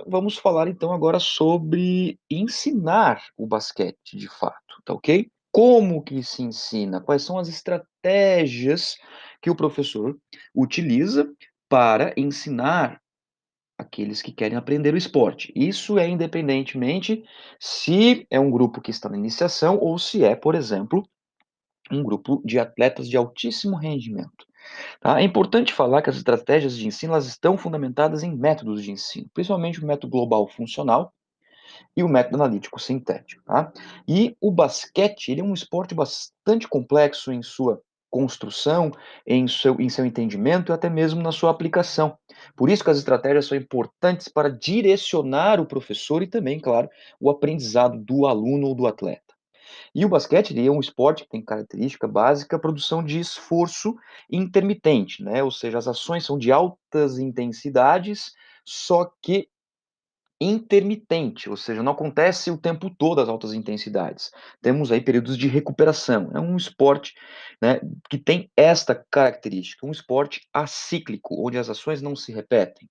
Vamos falar então agora sobre ensinar o basquete de fato, tá ok? Como que se ensina? Quais são as estratégias que o professor utiliza para ensinar aqueles que querem aprender o esporte? Isso é independentemente se é um grupo que está na iniciação ou se é, por exemplo, um grupo de atletas de altíssimo rendimento. Tá? É importante falar que as estratégias de ensino elas estão fundamentadas em métodos de ensino, principalmente o método global funcional e o método analítico sintético. Tá? E o basquete ele é um esporte bastante complexo em sua construção, em seu entendimento e até mesmo na sua aplicação. Por isso que as estratégias são importantes para direcionar o professor e também, claro, o aprendizado do aluno ou do atleta. E o basquete ele é um esporte que tem característica básica a produção de esforço intermitente, né? Ou seja, as ações são de altas intensidades, só que intermitente, ou seja, não acontece o tempo todo as altas intensidades. Temos aí períodos de recuperação. É um esporte, né, que tem esta característica, um esporte acíclico, onde as ações não se repetem.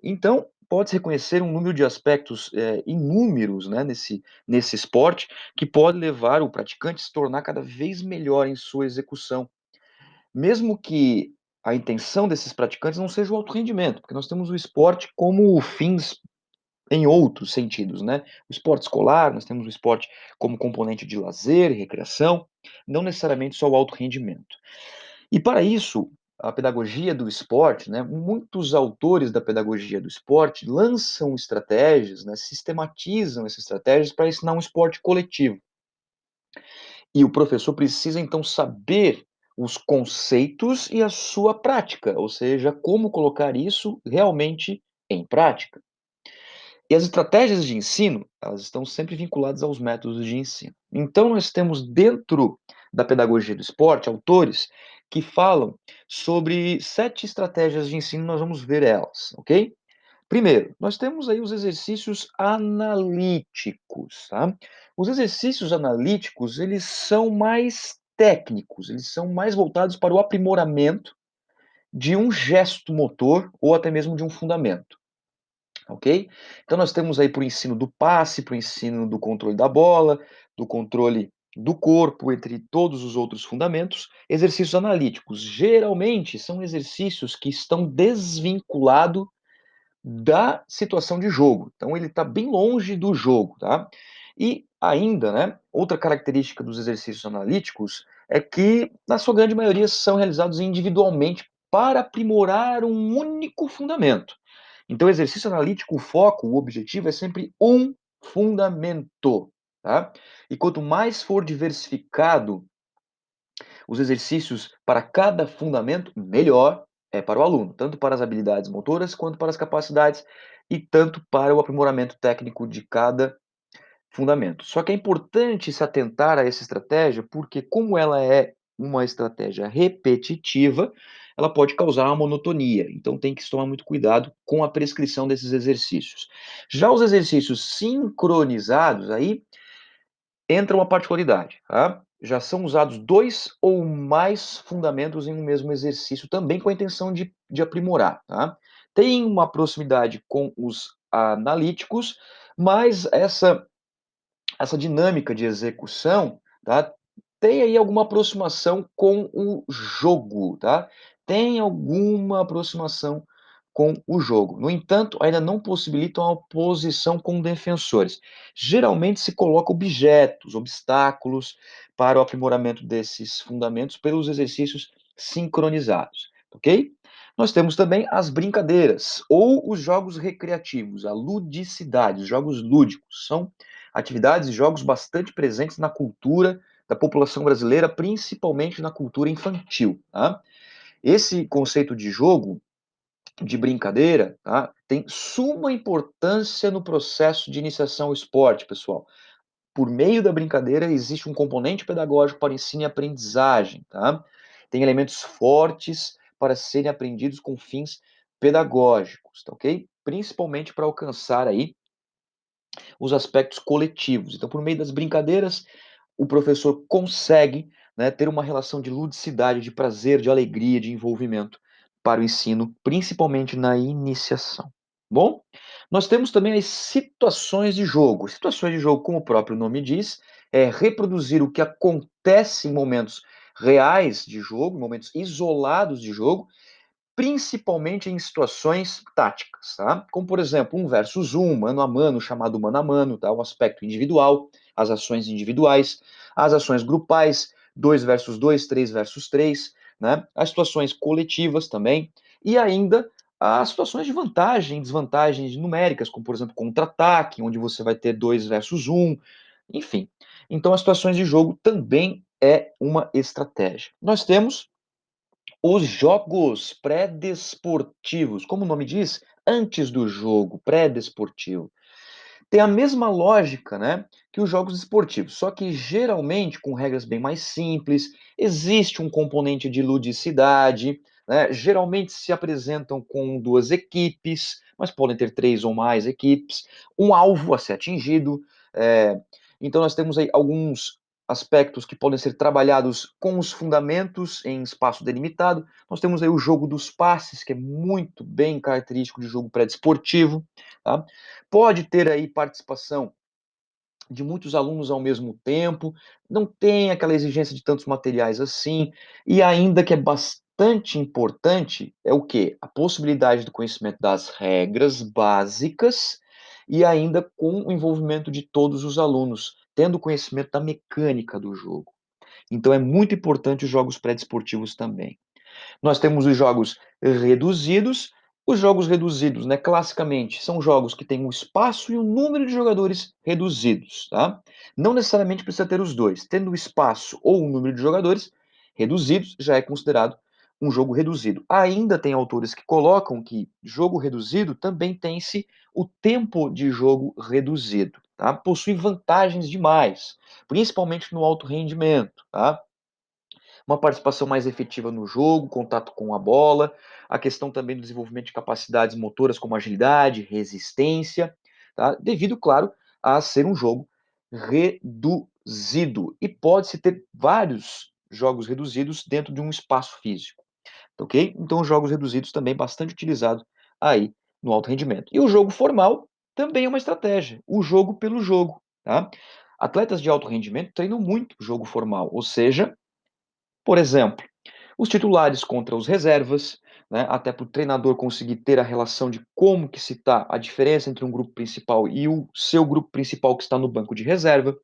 Então, pode-se reconhecer um número de aspectos inúmeros, né, nesse esporte que pode levar o praticante a se tornar cada vez melhor em sua execução. Mesmo que a intenção desses praticantes não seja o alto rendimento, porque nós temos o esporte como fins em outros sentidos, né? O esporte escolar, nós temos o esporte como componente de lazer, recreação, não necessariamente só o alto rendimento. E para isso, a pedagogia do esporte, né, muitos autores da pedagogia do esporte lançam estratégias, né, sistematizam essas estratégias para ensinar um esporte coletivo. E o professor precisa então saber os conceitos e a sua prática, ou seja, como colocar isso realmente em prática. E as estratégias de ensino, elas estão sempre vinculadas aos métodos de ensino. Então, nós temos dentro da pedagogia do esporte autores que falam sobre 7 estratégias de ensino, nós vamos ver elas, ok? Primeiro, nós temos aí os exercícios analíticos, tá? Os exercícios analíticos, eles são mais técnicos, eles são mais voltados para o aprimoramento de um gesto motor ou até mesmo de um fundamento. Ok? Então nós temos aí para o ensino do passe, para o ensino do controle da bola, do controle do corpo, entre todos os outros fundamentos, exercícios analíticos. Geralmente são exercícios que estão desvinculados da situação de jogo. Então ele está bem longe do jogo, tá? E ainda, né, outra característica dos exercícios analíticos é que, na sua grande maioria, são realizados individualmente para aprimorar um único fundamento. Então, o exercício analítico, o foco, o objetivo é sempre um fundamento, tá? E quanto mais for diversificado os exercícios para cada fundamento, melhor é para o aluno, tanto para as habilidades motoras quanto para as capacidades e tanto para o aprimoramento técnico de cada fundamento. Só que é importante se atentar a essa estratégia, porque como ela é uma estratégia repetitiva, ela pode causar uma monotonia. Então tem que se tomar muito cuidado com a prescrição desses exercícios. Já os exercícios sincronizados, aí entra uma particularidade, tá? Já são usados 2 ou mais fundamentos em um mesmo exercício, também com a intenção de aprimorar, tá? Tem uma proximidade com os analíticos, mas essa dinâmica de execução, tá? Tem aí alguma aproximação com o jogo, tá? Tem alguma aproximação com o jogo. No entanto, ainda não possibilitam a oposição com defensores. Geralmente se coloca objetos, obstáculos para o aprimoramento desses fundamentos pelos exercícios sincronizados, ok? Nós temos também as brincadeiras ou os jogos recreativos, a ludicidade, os jogos lúdicos. São atividades e jogos bastante presentes na cultura da população brasileira, principalmente na cultura infantil. Tá? Esse conceito de jogo, de brincadeira, tá? Tem suma importância no processo de iniciação ao esporte, pessoal. Por meio da brincadeira, existe um componente pedagógico para ensino e aprendizagem. Tá? Tem elementos fortes para serem aprendidos com fins pedagógicos, tá, ok? Principalmente para alcançar aí os aspectos coletivos. Então, por meio das brincadeiras, o professor consegue, né, ter uma relação de ludicidade, de prazer, de alegria, de envolvimento para o ensino, principalmente na iniciação. Bom, nós temos também as situações de jogo. Situações de jogo, como o próprio nome diz, é reproduzir o que acontece em momentos reais de jogo, momentos isolados de jogo, principalmente em situações táticas, tá? Como, por exemplo, um versus um, mano a mano, chamado mano a mano, tá? O aspecto individual, as ações individuais, as ações grupais, 2 versus 2, 3 versus 3, né? As situações coletivas também, e ainda as situações de vantagem, desvantagens numéricas, como, por exemplo, contra-ataque, onde você vai ter 2 versus um, enfim. Então, as situações de jogo também é uma estratégia. Nós temos os jogos pré-desportivos, como o nome diz, antes do jogo, pré-desportivo. Tem a mesma lógica, né, que os jogos esportivos, só que geralmente com regras bem mais simples, existe um componente de ludicidade, né, geralmente se apresentam com duas equipes, mas podem ter três ou mais equipes, um alvo a ser atingido. é, então nós temos aí alguns aspectos que podem ser trabalhados com os fundamentos em espaço delimitado. Nós temos aí o jogo dos passes, que é muito bem característico de jogo pré-desportivo, tá? Pode ter aí participação de muitos alunos ao mesmo tempo, não tem aquela exigência de tantos materiais assim, e ainda que é bastante importante é o quê? A possibilidade do conhecimento das regras básicas e ainda com o envolvimento de todos os alunos, tendo conhecimento da mecânica do jogo. Então é muito importante os jogos pré-desportivos também. Nós temos os jogos reduzidos. Os jogos reduzidos, né, classicamente, são jogos que têm um espaço e um número de jogadores reduzidos, tá? Não necessariamente precisa ter os dois. Tendo o espaço ou o número de jogadores reduzidos, já é considerado um jogo reduzido. Ainda tem autores que colocam que jogo reduzido também tem-se o tempo de jogo reduzido, tá? Possui vantagens demais, principalmente no alto rendimento, tá? Uma participação mais efetiva no jogo, contato com a bola, a questão também do desenvolvimento de capacidades motoras como agilidade, resistência, tá? Devido, claro, a ser um jogo reduzido. E pode-se ter vários jogos reduzidos dentro de um espaço físico, tá ok? Então, jogos reduzidos também bastante utilizados aí no alto rendimento. E o jogo formal também é uma estratégia, o jogo pelo jogo, tá? Atletas de alto rendimento treinam muito o jogo formal, ou seja, por exemplo, os titulares contra os reservas, né, até para o treinador conseguir ter a relação de como que se está a diferença entre um grupo principal e o seu grupo principal que está no banco de reserva,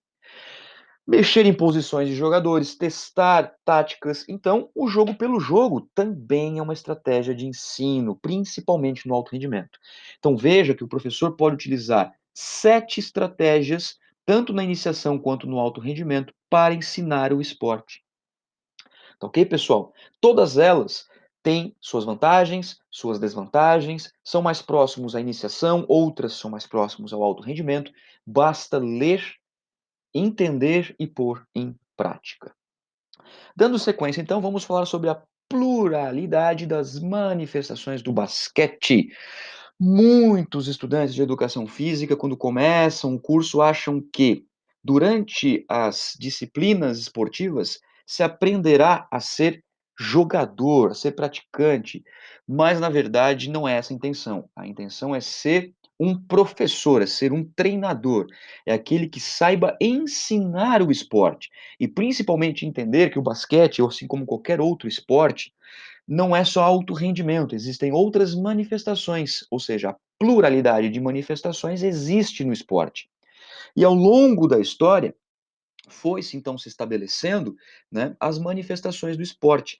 mexer em posições de jogadores, testar táticas. Então, o jogo pelo jogo também é uma estratégia de ensino, principalmente no alto rendimento. Então, veja que o professor pode utilizar 7 estratégias, tanto na iniciação quanto no alto rendimento, para ensinar o esporte. Tá ok, pessoal? Todas elas têm suas vantagens, suas desvantagens, são mais próximos à iniciação, outras são mais próximos ao alto rendimento. Basta ler, entender e pôr em prática. Dando sequência, então, vamos falar sobre a pluralidade das manifestações do basquete. Muitos estudantes de educação física, quando começam o curso, acham que durante as disciplinas esportivas se aprenderá a ser jogador, a ser praticante, mas na verdade não é essa a intenção. A intenção é ser um professor, é ser um treinador, é aquele que saiba ensinar o esporte e principalmente entender que o basquete, ou assim como qualquer outro esporte, não é só alto rendimento, existem outras manifestações, ou seja, a pluralidade de manifestações existe no esporte. E ao longo da história, foi-se então se estabelecendo, né, as manifestações do esporte.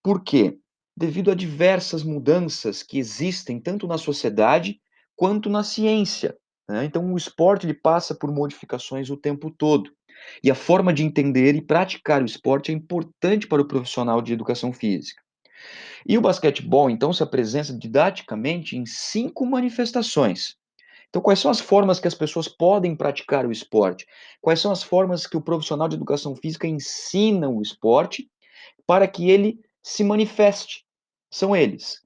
Por quê? Devido a diversas mudanças que existem tanto na sociedade quanto na ciência, né? Então, o esporte ele passa por modificações o tempo todo. E a forma de entender e praticar o esporte é importante para o profissional de educação física. E o basquetebol, então, se apresenta didaticamente em 5 manifestações. Então, quais são as formas que as pessoas podem praticar o esporte? Quais são as formas que o profissional de educação física ensina o esporte para que ele se manifeste? São eles: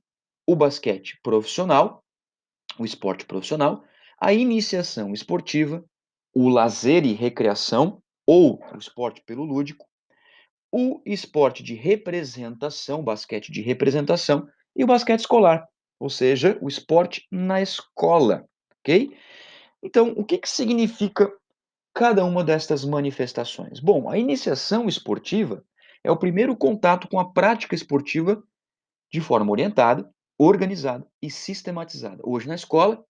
o basquete profissional, o esporte profissional, a iniciação esportiva, o lazer e recreação, ou o esporte pelo lúdico, o esporte de representação, basquete de representação, e o basquete escolar. ou seja, o esporte na escola, ok? Então, o que que significa cada uma destas manifestações? Bom, a iniciação esportiva é o primeiro contato com a prática esportiva de forma orientada, organizada e sistematizada. Hoje na escola,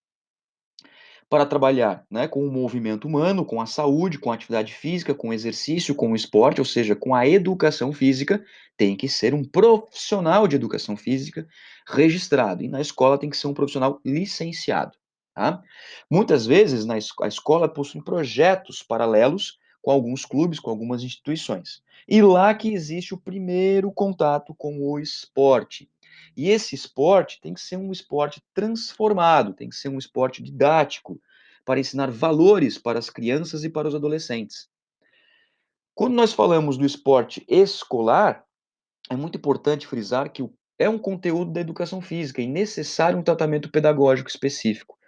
para trabalhar, né, com o movimento humano, com a saúde, com a atividade física, com o exercício, com o esporte, ou seja, com a educação física, tem que ser um profissional de educação física registrado. E na escola tem que ser um profissional licenciado. Tá? Muitas vezes a escola possui projetos paralelos com alguns clubes, com algumas instituições. E lá que existe o primeiro contato com o esporte. E esse esporte tem que ser um esporte transformado, tem que ser um esporte didático, para ensinar valores para as crianças e para os adolescentes. Quando nós falamos do esporte escolar, é muito importante frisar que é um conteúdo da educação física e necessário um tratamento pedagógico específico,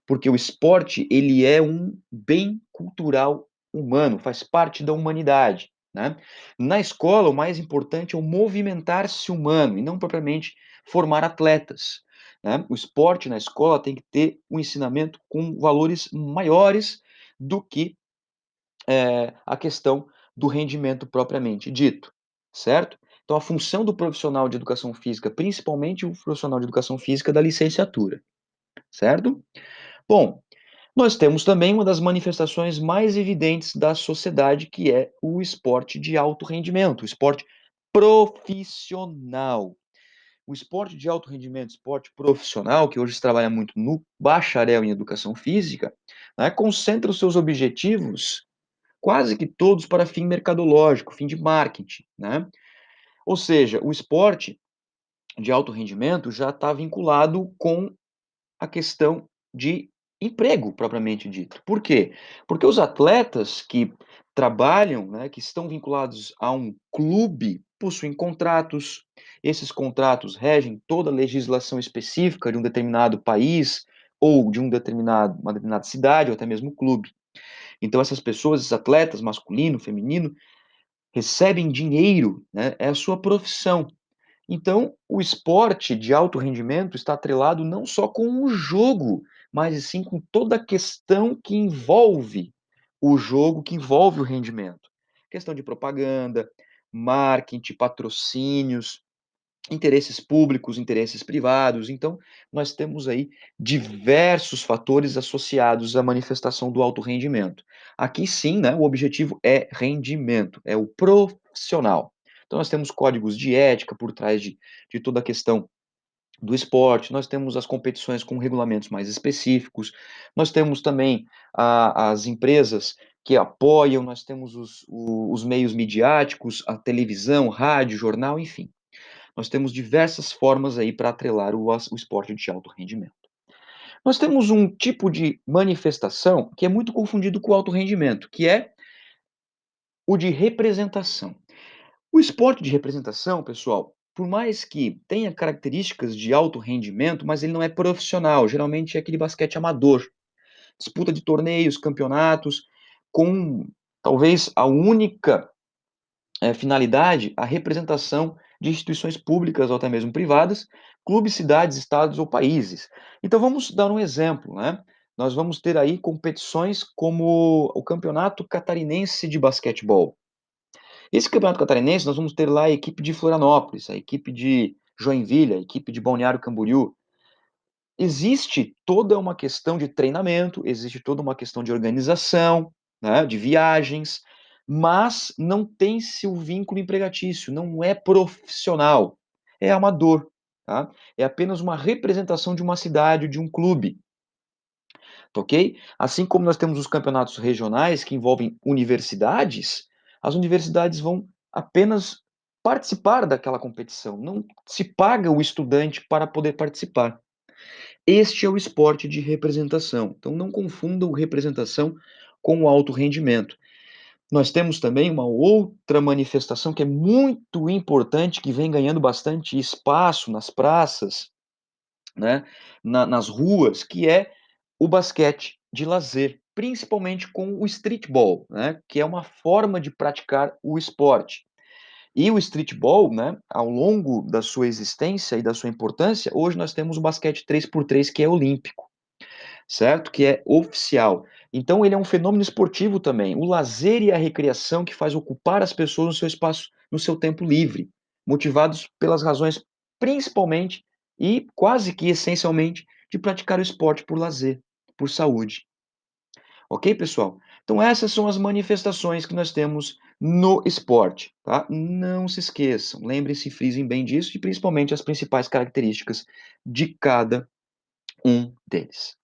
porque o esporte ele é um bem cultural humano, faz parte da humanidade. Né? Na escola, o mais importante é o movimentar-se humano e não propriamente formar atletas. Né? O esporte na escola tem que ter um ensinamento com valores maiores do que a questão do rendimento propriamente dito, certo? Então, a função do profissional de educação física, principalmente o profissional de educação física da licenciatura, certo? Bom, nós temos também uma das manifestações mais evidentes da sociedade, que é o esporte de alto rendimento, o esporte profissional. O esporte de alto rendimento, esporte profissional, que hoje se trabalha muito no bacharel em educação física, né, concentra os seus objetivos quase que todos para fim mercadológico, fim de marketing, né? Ou seja, o esporte de alto rendimento já está vinculado com a questão de emprego propriamente dito. Por quê? Porque os atletas que trabalham, né, que estão vinculados a um clube, possuem contratos. Esses contratos regem toda a legislação específica de um determinado país ou de uma determinada cidade ou até mesmo clube. Então essas pessoas, esses atletas masculino, feminino, recebem dinheiro, né, é a sua profissão. Então, o esporte de alto rendimento está atrelado não só com o jogo, mas sim com toda a questão que envolve o jogo, que envolve o rendimento. Questão de propaganda, marketing, patrocínios, interesses públicos, interesses privados. Então, nós temos aí diversos fatores associados à manifestação do alto rendimento. Aqui sim, né, o objetivo é rendimento, é o profissional. Então, nós temos códigos de ética por trás de toda a questão do esporte, nós temos as competições com regulamentos mais específicos, nós temos também as empresas que apoiam, nós temos os meios midiáticos, a televisão, rádio, jornal, enfim. Nós temos diversas formas aí para atrelar o esporte de alto rendimento. Nós temos um tipo de manifestação que é muito confundido com o alto rendimento, que é o de representação. O esporte de representação, pessoal, por mais que tenha características de alto rendimento, mas ele não é profissional, geralmente é aquele basquete amador. Disputa de torneios, campeonatos, com talvez a única finalidade a representação de instituições públicas ou até mesmo privadas, clubes, cidades, estados ou países. Então vamos dar um exemplo, né? Nós vamos ter aí competições como o Campeonato Catarinense de Basquetebol. Esse Campeonato Catarinense, nós vamos ter lá a equipe de Florianópolis, a equipe de Joinville, a equipe de Balneário Camboriú. Existe toda uma questão de treinamento, existe toda uma questão de organização, né, de viagens, mas não tem-se o vínculo empregatício, não é profissional, é amador, tá? É apenas uma representação de uma cidade, de um clube, tá ok? Assim como nós temos os campeonatos regionais que envolvem universidades, as universidades vão apenas participar daquela competição, não se paga o estudante para poder participar. Este é o esporte de representação. Então não confundam representação com o alto rendimento. Nós temos também uma outra manifestação que é muito importante, que vem ganhando bastante espaço nas praças, né, nas ruas, que é o basquete de lazer, principalmente com o streetball, né, que é uma forma de praticar o esporte. E o streetball, né, ao longo da sua existência e da sua importância, hoje nós temos o basquete 3x3 que é olímpico, certo? Que é oficial. Então ele é um fenômeno esportivo também, o lazer e a recreação que faz ocupar as pessoas no seu espaço, no seu tempo livre, motivados pelas razões principalmente e quase que essencialmente de praticar o esporte por lazer, por saúde. Ok, pessoal? Então essas são as manifestações que nós temos no esporte, tá? Não se esqueçam, lembrem-se, frisem bem disso e principalmente as principais características de cada um deles.